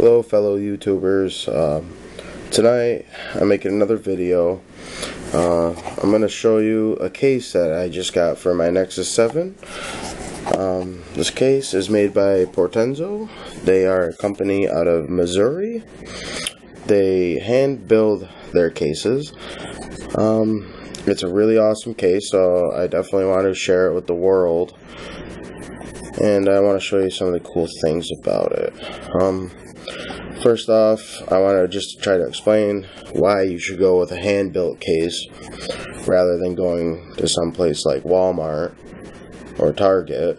Hello fellow YouTubers, tonight I'm making another video. I'm going to show you a case that I just got for my Nexus 7. This case is made by Portenzo. They are a company out of Missouri. They hand build their cases. It's a really awesome case, so I definitely want to share it with the world. And I want to show you some of the cool things about it. First off, I want to just try to explain why you should go with a hand-built case rather than going to some place like Walmart or Target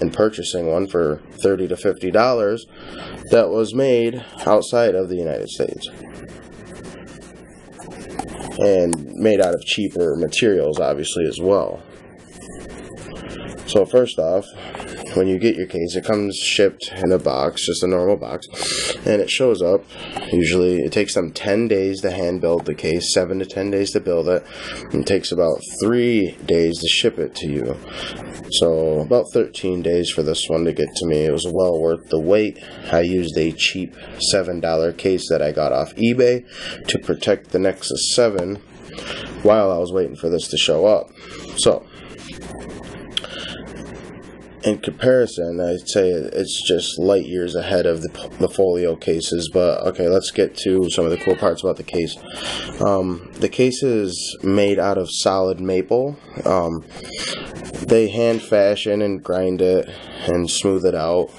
and purchasing one for $30 to $50 that was made outside of the United States and made out of cheaper materials, obviously, as well. So first off, when you get your case, it comes shipped in a box, just a normal box, and it shows up. Usually it takes them 10 days to hand build the case, 7 to 10 days to build it, and it takes about 3 days to ship it to you. So about 13 days for this one to get to me. It was well worth the wait. I used a cheap $7 case that I got off eBay to protect the Nexus 7 while I was waiting for this to show up. So in comparison, I'd say it's just light years ahead of the folio cases. But okay, let's get to some of the cool parts about the case. The case is made out of solid maple. They hand fashion and grind it and smooth it out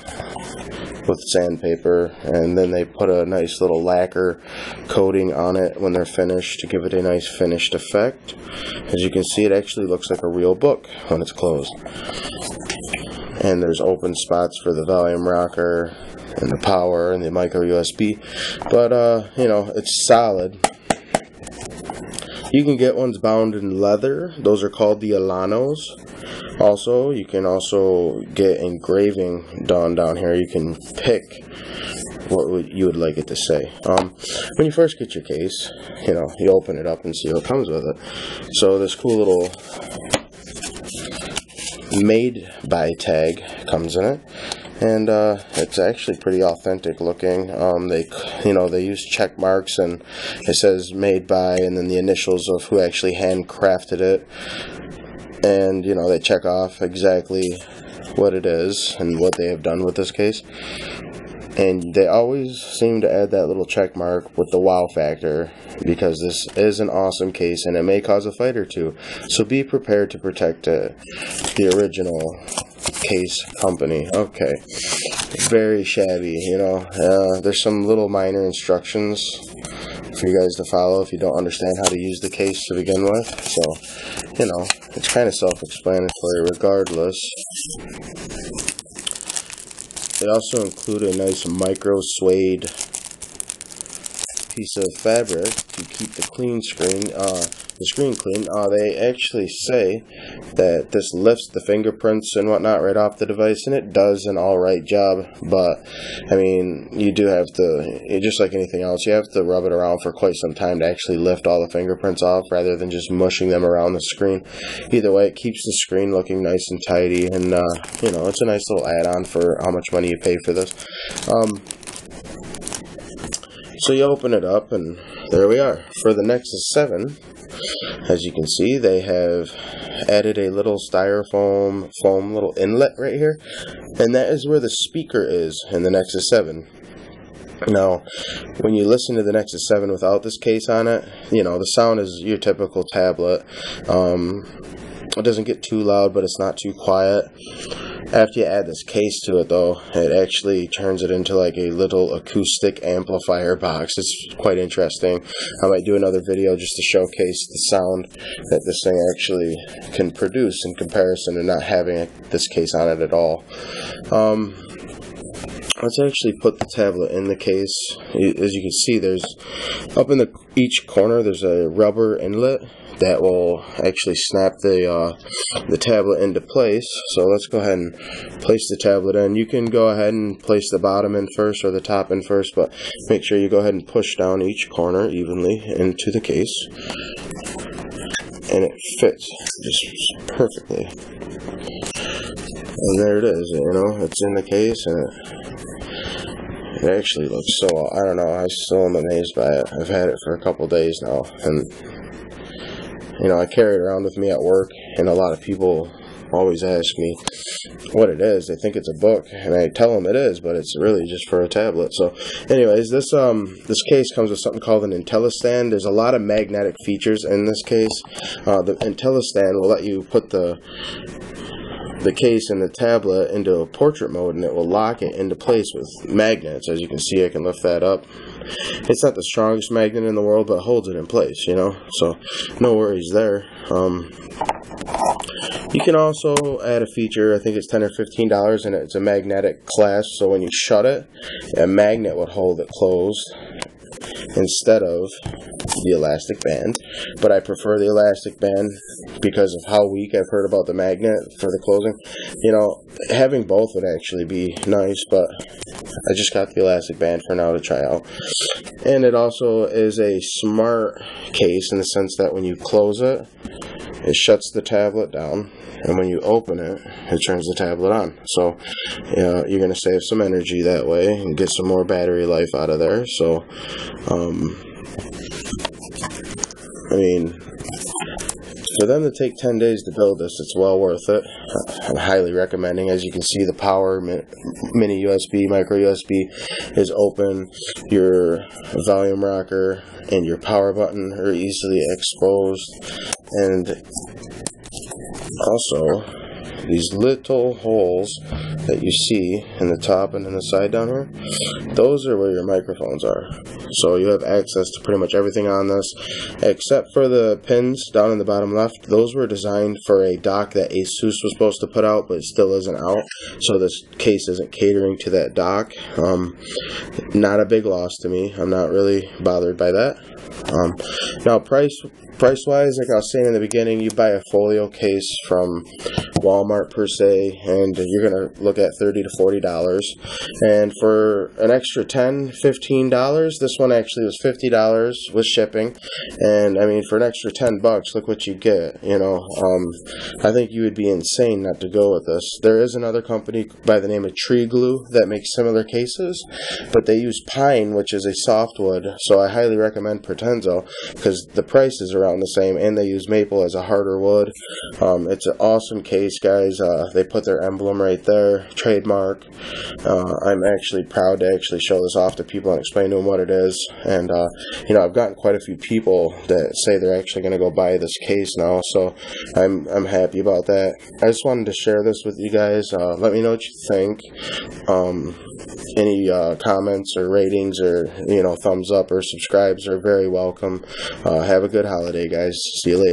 with sandpaper, and then they put a nice little lacquer coating on it when they're finished to give it a nice finished effect. As you can see, it actually looks like a real book when it's closed. And there's open spots for the volume rocker and the power and the micro USB. But, you know, it's solid. You can get ones bound in leather. Those are called the Alanos. Also, you can also get engraving done down here. You can pick what you would like it to say. When you first get your case, you know, you open it up and see what comes with it. So this cool little made by tag comes in it, and it's actually pretty authentic looking. They use check marks, and it says made by, and then the initials of who actually handcrafted it, and you know, they check off exactly what it is and what they have done with this case. And they always seem to add that little check mark with the wow factor, because this is an awesome case and it may cause a fight or two. So be prepared to protect it. The original case company. Okay. Very shabby, you know. There's some little minor instructions for you guys to follow if you don't understand how to use the case to begin with. So, you know, it's kind of self-explanatory regardless. They also include a nice micro suede piece of fabric to keep the screen clean. They actually say that this lifts the fingerprints and whatnot right off the device, and it does an alright job. But I mean, you do have to, just like anything else, you have to rub it around for quite some time to actually lift all the fingerprints off, rather than just mushing them around the screen. Either way, it keeps the screen looking nice and tidy, and you know, it's a nice little add-on for how much money you pay for this. So you open it up, and there we are. For the Nexus 7, as you can see, they have added a little styrofoam foam little inlet right here, and that is where the speaker is in the Nexus 7. Now, when you listen to the Nexus 7 without this case on it, you know, the sound is your typical tablet. It doesn't get too loud, but it's not too quiet. After you add this case to it, though, it actually turns it into like a little acoustic amplifier box. It's quite interesting. I might do another video just to showcase the sound that this thing actually can produce in comparison to not having this case on it at all. Let's actually put the tablet in the case. As you can see, there's up in each corner there's a rubber inlet that will actually snap the tablet into place. So let's go ahead and place the tablet in. You can go ahead and place the bottom in first or the top in first, but make sure you go ahead and push down each corner evenly into the case, and it fits just perfectly. And there it is, you know, it's in the case, and It actually looks so, I don't know, I still am amazed by it. I've had it for a couple days now, and you know, I carry it around with me at work, and a lot of people always ask me what it is. They think it's a book, and I tell them it is, but it's really just for a tablet. So anyways, this case comes with something called an IntelliStand. There's a lot of magnetic features in this case. The IntelliStand will let you put the case and the tablet into a portrait mode, and it will lock it into place with magnets. As you can see, I can lift that up. It's not the strongest magnet in the world, but it holds it in place, you know, so no worries there. You can also add a feature, I think it's $10 or $15, and it's a magnetic clasp, so when you shut it, a magnet would hold it closed instead of the elastic band. But I prefer the elastic band because of how weak I've heard about the magnet for the closing. You know, having both would actually be nice, but I just got the elastic band for now to try out. And it also is a smart case in the sense that when you close it, it shuts the tablet down, and when you open it, it turns the tablet on. So, you know, you're going to save some energy that way and get some more battery life out of there. So, I mean, for them to take 10 days to build this, it's well worth it. I'm highly recommending. As you can see, the power, mini USB, micro USB is open. Your volume rocker and your power button are easily exposed. And also, these little holes that you see in the top and in the side down here, those are where your microphones are. So you have access to pretty much everything on this, except for the pins down in the bottom left. Those were designed for a dock that Asus was supposed to put out, but it still isn't out. So this case isn't catering to that dock. Not a big loss to me. I'm not really bothered by that. Now, price-wise, like I was saying in the beginning, you buy a folio case from Walmart per se, and you're going to look at $30 to $40. And for an extra $10, $15, this one actually was $50 with shipping. And I mean, for an extra $10, look what you get. You know, I think you would be insane not to go with this. There is another company by the name of Tree Glue that makes similar cases, but they use pine, which is a softwood. So I highly recommend Portenzo because the price is around the same, and they use maple as a harder wood. It's an awesome case, guys. They put their emblem right there, trademark. I'm actually proud to actually show this off to people and explain to them what it is. And you know, I've gotten quite a few people that say they're actually going to go buy this case now, so I'm happy about that. I just wanted to share this with you guys. Let me know what you think. Any comments or ratings or, you know, thumbs up or subscribes are very welcome. Have a good holiday, guys. See you later.